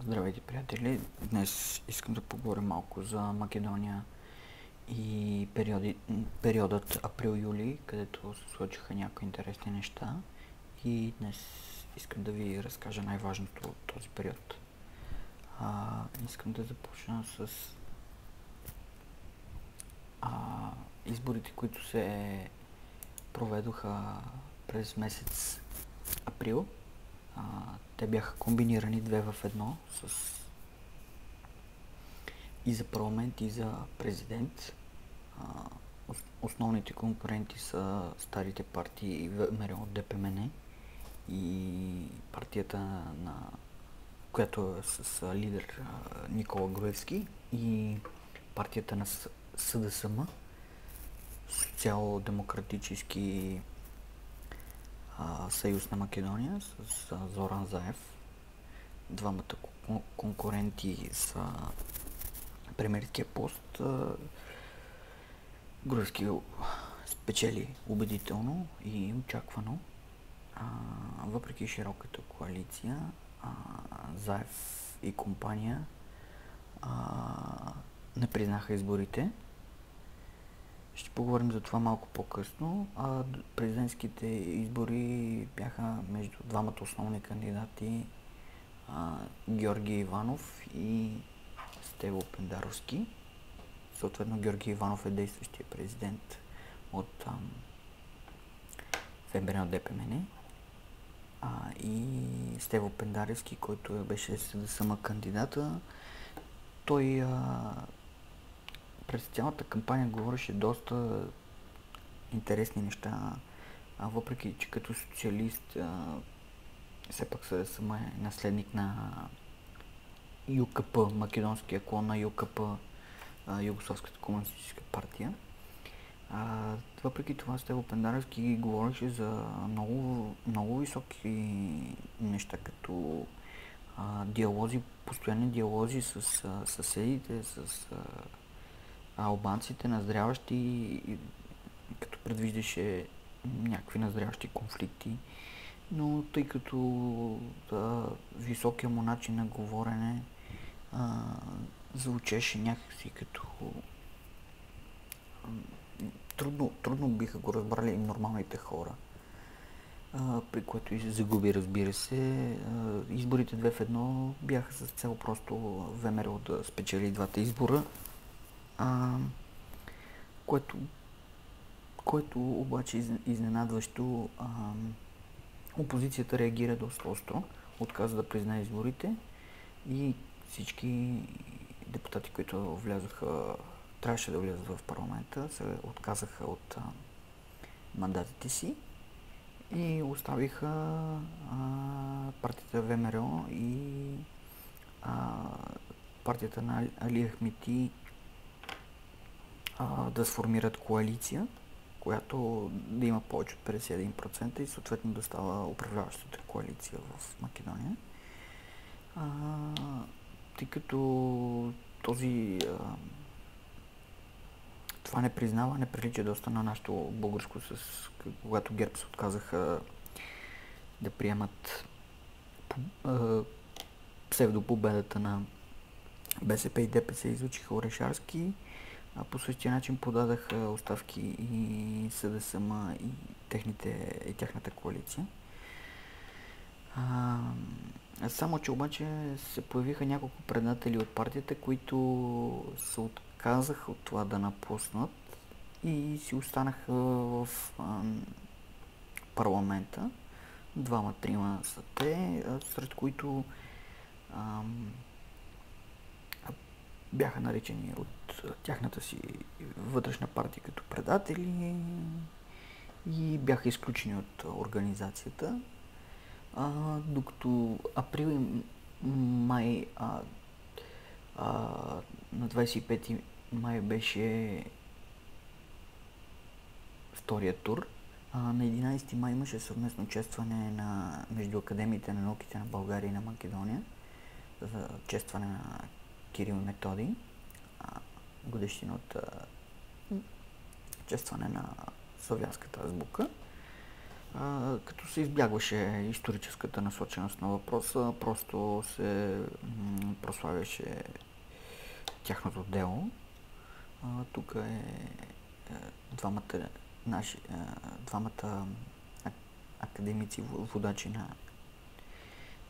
Здравейте, приятели! Днес искам да поговоря малко за Македония и периодът април-юли, където се случиха някои интересни неща. И днес искам да ви разкажа най-важното от този период. Искам да започна с изборите, които се проведоха през месец април. Те бяха комбинирани две в едно и за парламент, и за президент. Основните конкуренти са старите партии ВМРО, ДПМН и партията, която е с лидер Никола Груевски, и партията на СДСМ, Социал-демократически съюз на Македония, с Зоран Заев. Двамата конкуренти са премиерския пост. Груевски спечели убедително и очаквано. Въпреки широката коалиция, Заев и компания не признаха изборите. Ще поговорим за това малко по-късно. Президентските избори бяха между двамата основни кандидати, Георги Иванов и Стево Пендаровски. Съответно, Георги Иванов е действащия президент от ВМРО ДПМН, и Стево Пендаровски, който беше СДСМ кандидата. Той през цялата кампания говореше доста интересни неща, въпреки че като социалист все пак СДСМ е наследник на ЮКП, македонския клон на ЮКП, Югославската комунистическа партия. Въпреки това Стево Пендаровски говореше за много високи неща, като постоянни диалози с съседите, с албанците, назряващи, като предвиждаше някакви назряващи конфликти. Но тъй като високия му начин на говорене звучеше някакси като трудно биха го разбрали и нормалните хора, при което и се загуби, разбира се. Изборите 2 в 1 бяха с цел просто ВМРО да спечели двата избора, което обаче изненадващо опозицията реагира доста остро, отказа да признае изборите и всички депутати, които трябваше да влязат в парламента, се отказаха от мандатите си и оставиха партията ВМРО и партията на Али Ахмети да сформират коалиция, която да има повече от 51% и съответно да става управляващата коалиция в Македония. Тъй като това непризнаване прилича доста на нашето българско, когато ГЕРБ се отказаха да приемат псевдопобедата на БСП и ДПС, излучиха Орешарски. По същия начин подадаха оставки и СДСМ и тяхната коалиция. Само че обаче се появиха няколко предатели от партията, които се отказаха от това да напуснат и си останаха в парламента. 2-3 са те, сред които бяха наричани от тяхната си вътрешна партия като предатели и бяха изключени от организацията. Докато април и май, на 25 май беше втория тур. На 11 май имаше съвместно честване между Академиите на науките на България и на Македония за честване на Кирил и Методий, годишнина от честване на славянската азбука. като се избягваше историческата насоченост на въпроса, просто се прославяше тяхното дело. Тук двамата двамата академици, водачи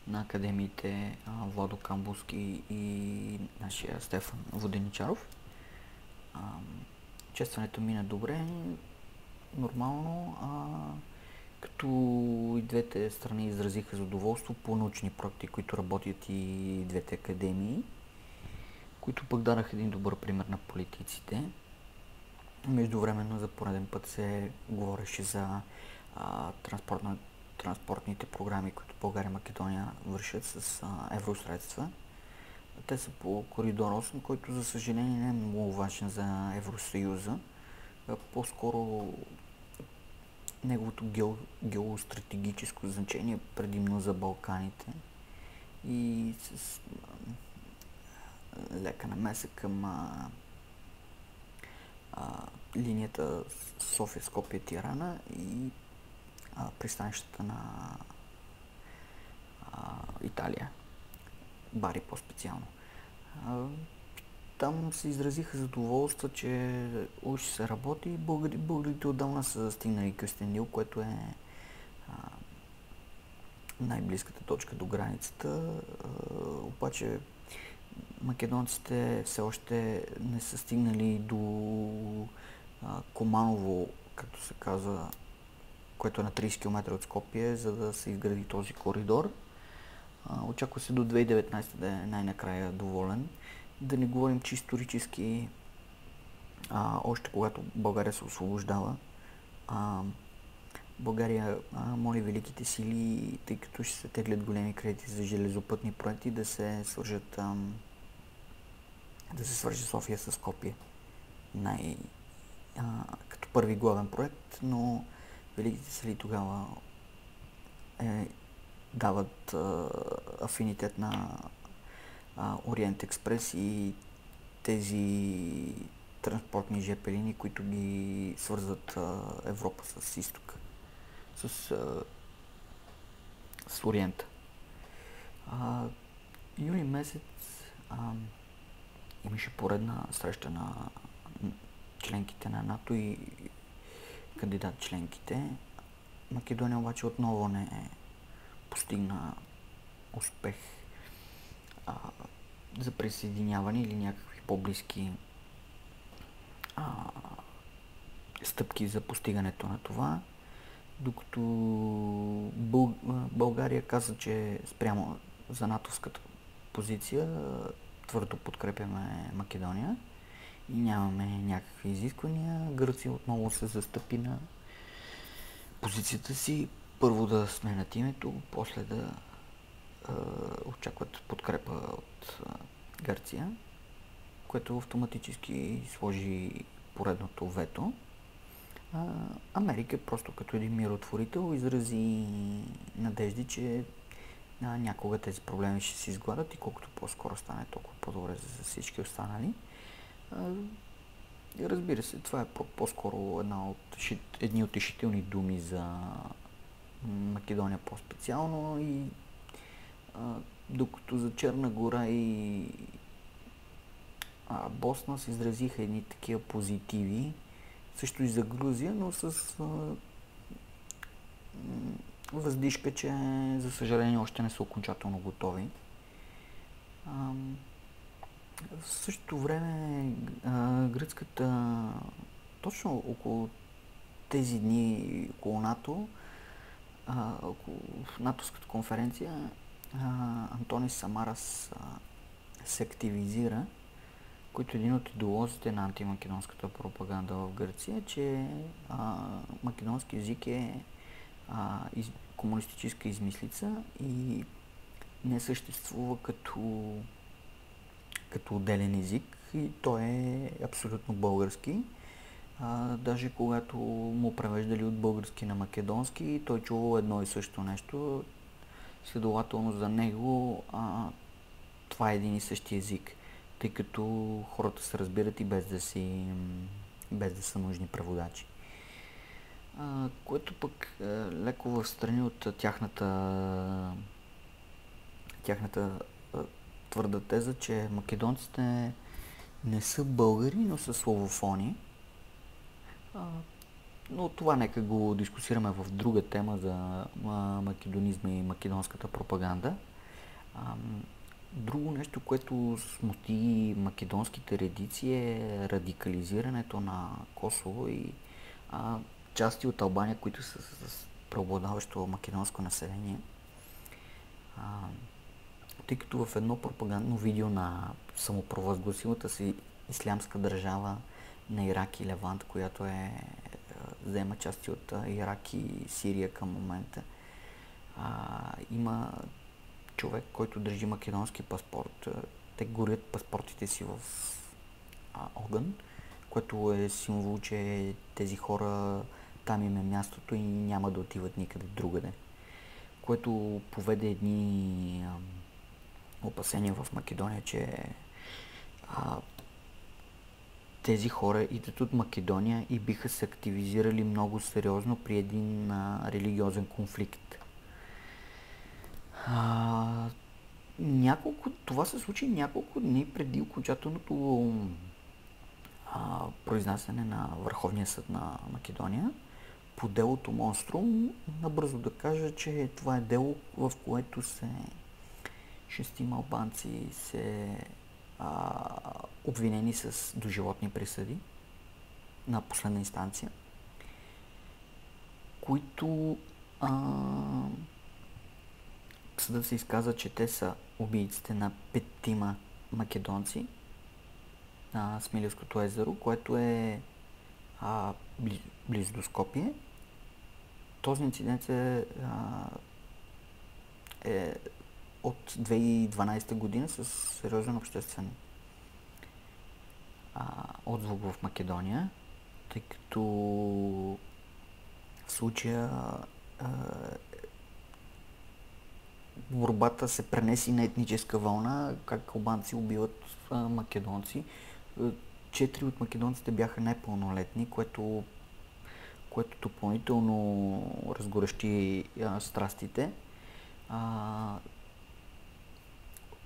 на академиите, Владо Камбурски и нашия Стефан Воденичаров. Честването мина добре, нормално, като и двете страни изразиха задоволство по научни проекти, които работят и двете академии, които пък дадаха един добър пример на политиците. Междувременно за пореден път се говореше за транспортните програми, които България и Македония вършат с евросредства. Те са по коридор 8, който за съжаление не е много важен за Евросъюза. По-скоро неговото геостратегическо значение е предимно за Балканите и с лека намеса към линията София-Скопие-Тирана и пристанищата на Италия, Бари по-специално. Там се изразиха задоволства, че уж се работи. Българите отдавна са стигнали Кюстендил, което е най-близката точка до границата. Обаче македонците все още не са стигнали до Команово, както се казва, което е на 30 км от Скопие, за да се изгради този коридор. Очаква се до 2019 да е най-накрая доволен. Да не говорим, че исторически, още когато България се освобождава, България моли великите сили, тъй като ще се теглят големи кредити за железопътни проекти, да се свърже София с Скопие. Като първи главен проект, но великите сили тогава дават афинитет на Ориент Експрес и тези транспортни ЖП линии, които ги свързват Европа с изтока, с Ориента. Юли месец имаше поредна среща на членките на НАТО и кандидат членките. Македония обаче отново не постигна успех за присъединяване или някакви по-близки стъпки за постигането на това, докато България каза, че спрямо за натовската позиция твърдо подкрепяме Македония и нямаме някакви изисквания. Гърция отново се застъпи на позицията си, първо да сменят името, после да очакват подкрепа от Гърция, което автоматически сложи поредното вето. Америка просто като един миротворител изрази надежди, че някога тези проблеми ще се изгладат и колкото по-скоро стане, толкова по-добре за всички останали. Разбира се, това е по-скоро едни утешителни думи за Македония по-специално и докато за Черна гора и Босна се изразиха едни такива позитиви, също и за Грузия, но с въздишка, че за съжаление още не са окончателно готови. В същото време гръцката, точно около тези дни около НАТО, в натовската конференция, Антонис Самарас се активизира, който е един от идеолозите на антимакедонската пропаганда в Гърция, че македонски език е комунистическа измислица и не съществува като отделен език и той е абсолютно български. Даже когато му превеждали от български на македонски, той чувал едно и също нещо. Следователно за него това е един и същи език, тъй като хората се разбират и без да са нужни преводачи. което пък леко в страни от тяхната твърда теза, че македонците не са българи, но са славофони. Но това нека го дискусираме в друга тема за македонизма и македонската пропаганда. Друго нещо, което смути македонските редици, е радикализирането на Косово и части от Албания, които са с преобладаващо македонско население. Тъй като в едно пропагандно видео на самопровъзгласилата си ислямска държава на Ирак и Левант, която взема части от Ирак и Сирия към момента, има човек, който държи македонски паспорт. Те горят паспортите си в огън, което е символ, че тези хора там им е мястото и няма да отиват никъде другаде. Което поведе едни опасения в Македония, че тези хора идват от Македония и биха се активизирали много сериозно при един религиозен конфликт. Това се случи няколко дни преди окончателното произнасяне на Върховния съд на Македония по делото Монструм. Набързо да кажа, че това е дело, в което шестима албанци се обвинени с доживотни присъди на последна инстанция, които съдът се изказа, че те са убийците на 5 македонци на Смилевското езеро, което е близо до Скопие. Този инцидент е от 2012 година с сериозен обществен отзвук в Македония, тъй като в случая борбата се пренеси на етническа вълна, как албанци убиват македонци. 4 от македонците бяха непълнолетни, което допълнително разгорещи страстите.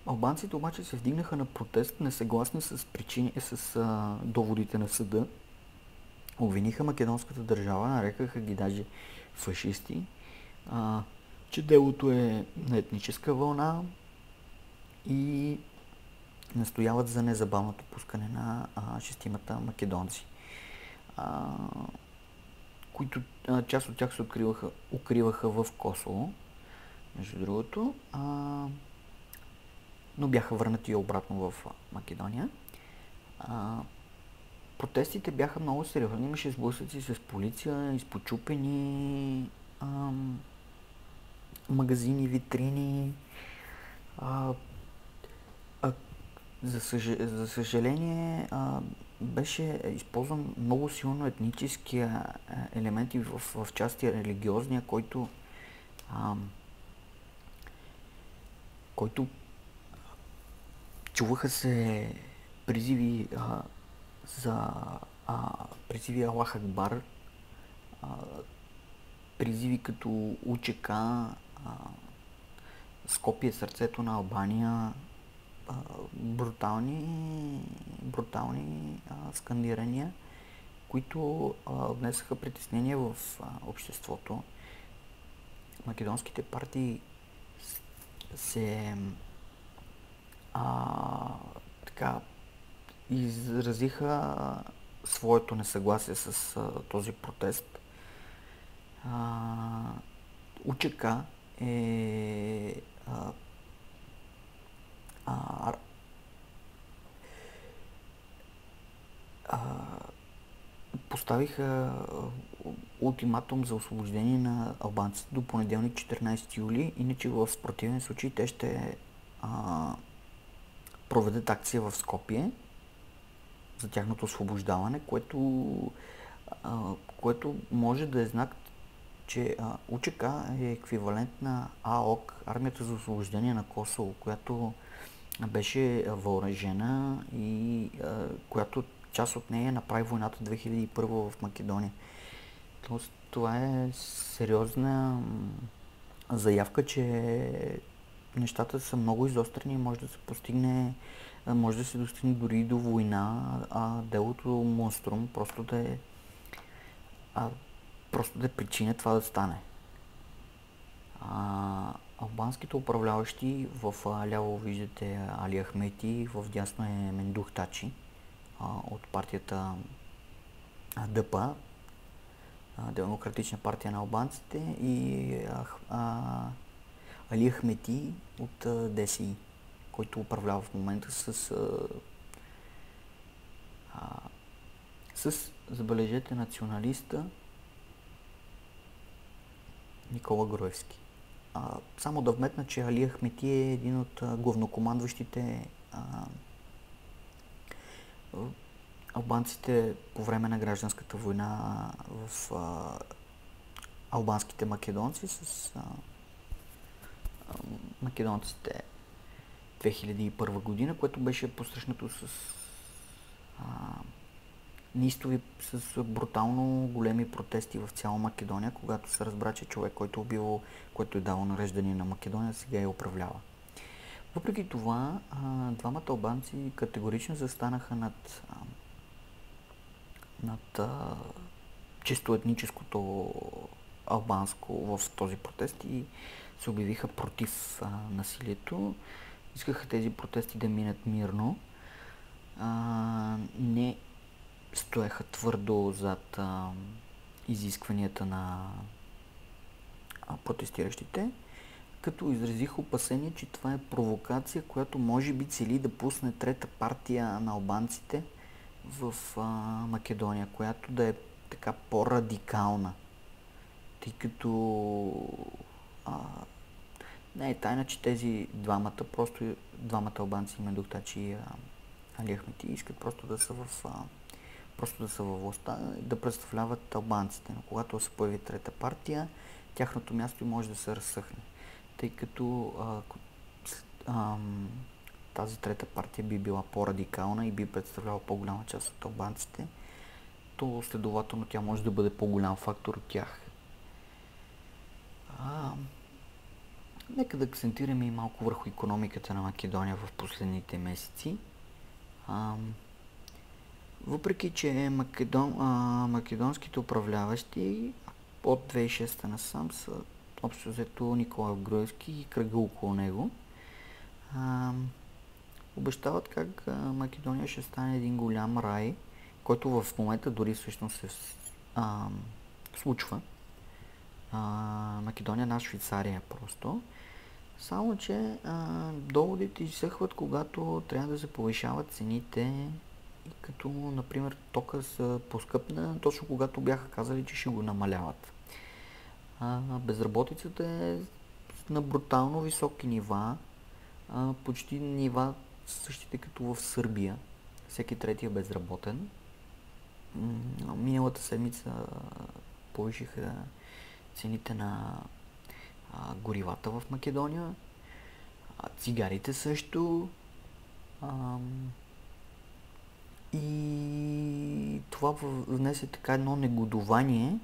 Албанците обаче се вдигнаха на протест, несъгласни с доводите на съда. Обвиниха македонската държава, нарекаха ги даже фашисти, че делото е на етническа вълна и настояват за незабавното пускане на 6 македонци, които част от тях се укриваха в Косово, между другото, но бяха върнати обратно в Македония. Протестите бяха много сериозни, имаше сблъсъци с полиция, изпочупени магазини, витрини. За съжаление, беше използван много силно етническия елемент и в части религиозния, който чуваха се призиви призиви Аллах Акбар, призиви като УЧК, Скопие, сърцето на Албания, брутални скандирания, които внесаха притеснения в обществото. Македонските партии се изразиха своето несъгласие с този протест. УЧК поставиха ултиматум за освобождение на албанците до понеделник 14 юли, иначе в противен случай те ще проведат акция в Скопие за тяхното освобождаване, което може да е знак, че УЧК е еквивалент на АОК, Армията за освобождение на Косово, която беше въоръжена и която част от нея направи войната 2001 в Македония. Тоест, това е сериозна заявка, че нещата са много изострени и може да се достигне дори и до война, а делото Монструм просто да е причина това да стане. Албанските управляващи, в ляво виждате Али Ахмети, в дясно е Мендух Тачи от партията ДП, Демократична партия на албанците, и Али Ахмети от ДСИ, който управлява в момента с забележете, националиста Никола Груевски. Само да вметна, че Али Ахмети е един от главнокомандващите албанците по време на гражданската война в албанските македонци с македонците 2001 година, което беше посрещнато с брутално големи протести в цяла Македония, когато се разбра, че човек, който е дал нареждане на Македония, сега я управлява. Въпреки това, двамата албанци категорично застанаха над чисто етническото албанско в този протест и се обявиха против насилието. Искаха тези протести да минат мирно. Не стоеха твърдо зад изискванията на протестиращите, като изразиха опасение, че това е провокация, която може би цели да пусне трета партия на албанците в Македония, която да е така по-радикална. Тъй като не е тайна, че тези двамата албанци, Мендух Тачи и Али Ахмети, искат просто да са във властта и да представляват албанците. Но когато се появи трета партия, тяхното място може да се разсъхне. Тъй като тази трета партия би била по-радикална и би представляла по-голяма част от албанците, то следователно тя може да бъде по-голям фактор от тях. Нека да акцентираме и малко върху икономиката на Македония в последните месеци. Въпреки че македонските управляващи от 2006 насам са общо взето Никола Груевски и кръга около него, обещават как Македония ще стане един голям рай, който в момента дори всъщност се случва. Македония над Швейцария просто. Само че доводите изсъхват, когато трябва да се повишават цените, като например тока са поскъпна, точно когато бяха казали, че ще го намаляват. Безработицата е на брутално високи нива, почти нива същите като в Сърбия. Всеки трети е безработен. Миналата седмица повишиха цените на горивата в Македония, цигарите също, и това внесе така едно негодование,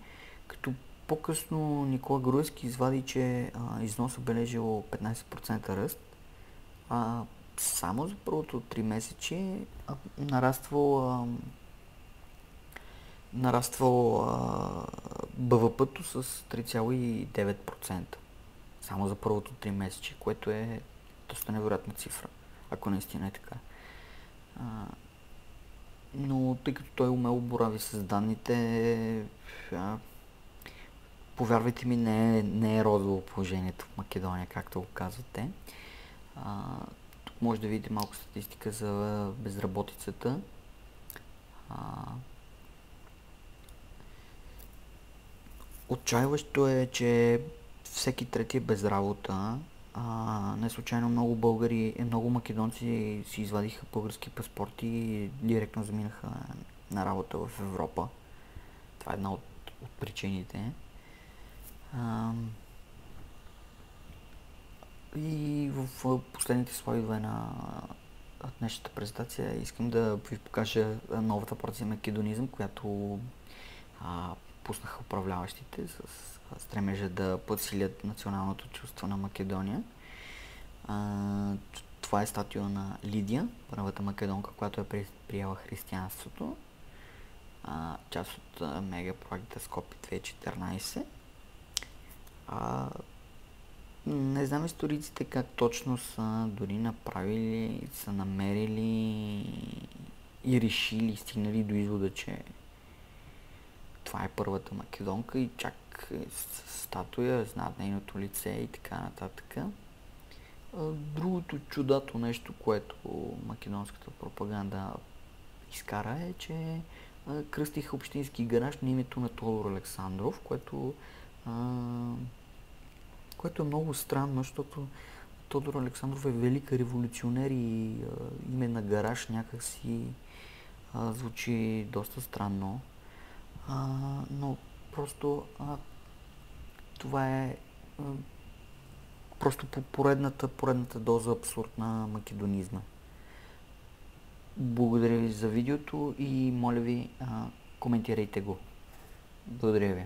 като по-късно Никола Груевски извади, че износът бележил 15% ръст, само за първото 3 месече нараствал БВП-то с 3,9%. Само за първото 3 месече, което е доста невероятна цифра, ако наистина е така. Но тъй като той умело борави с данните, повярвайте ми, не е розово положението в Македония, както го казвате. Тук може да видите малко статистика за безработицата. Отчаиващо е, че всеки трети е без работа. Не случайно много македонци си извадиха български паспорти и директно заминаха на работа в Европа. Това е една от причините. И в последните слайдове на днешната презентация искам да ви покажа новата порция македонизъм, която допуснаха управляващите с стремежа да подсилят националното чувство на Македония. Това е статуя на Лидия, първата македонка, която е приела християнството. Част от мегапроекта Скопи 2014. Не знам историците как точно са дори направили, са намерили и решили, стигнали до извода, че това е първата македонка и чак статуя, знаят нейното лице и така нататък. Другото чудато нещо, което македонската пропаганда изкара е, че кръстиха общински гараж на името на Тодор Александров, което е много странно, защото Тодор Александров е велик революционер и име на гараж някакси звучи доста странно. Но просто това е просто поредната доза абсурд на македонизма. Благодаря ви за видеото и моля ви, коментирайте го. Благодаря ви.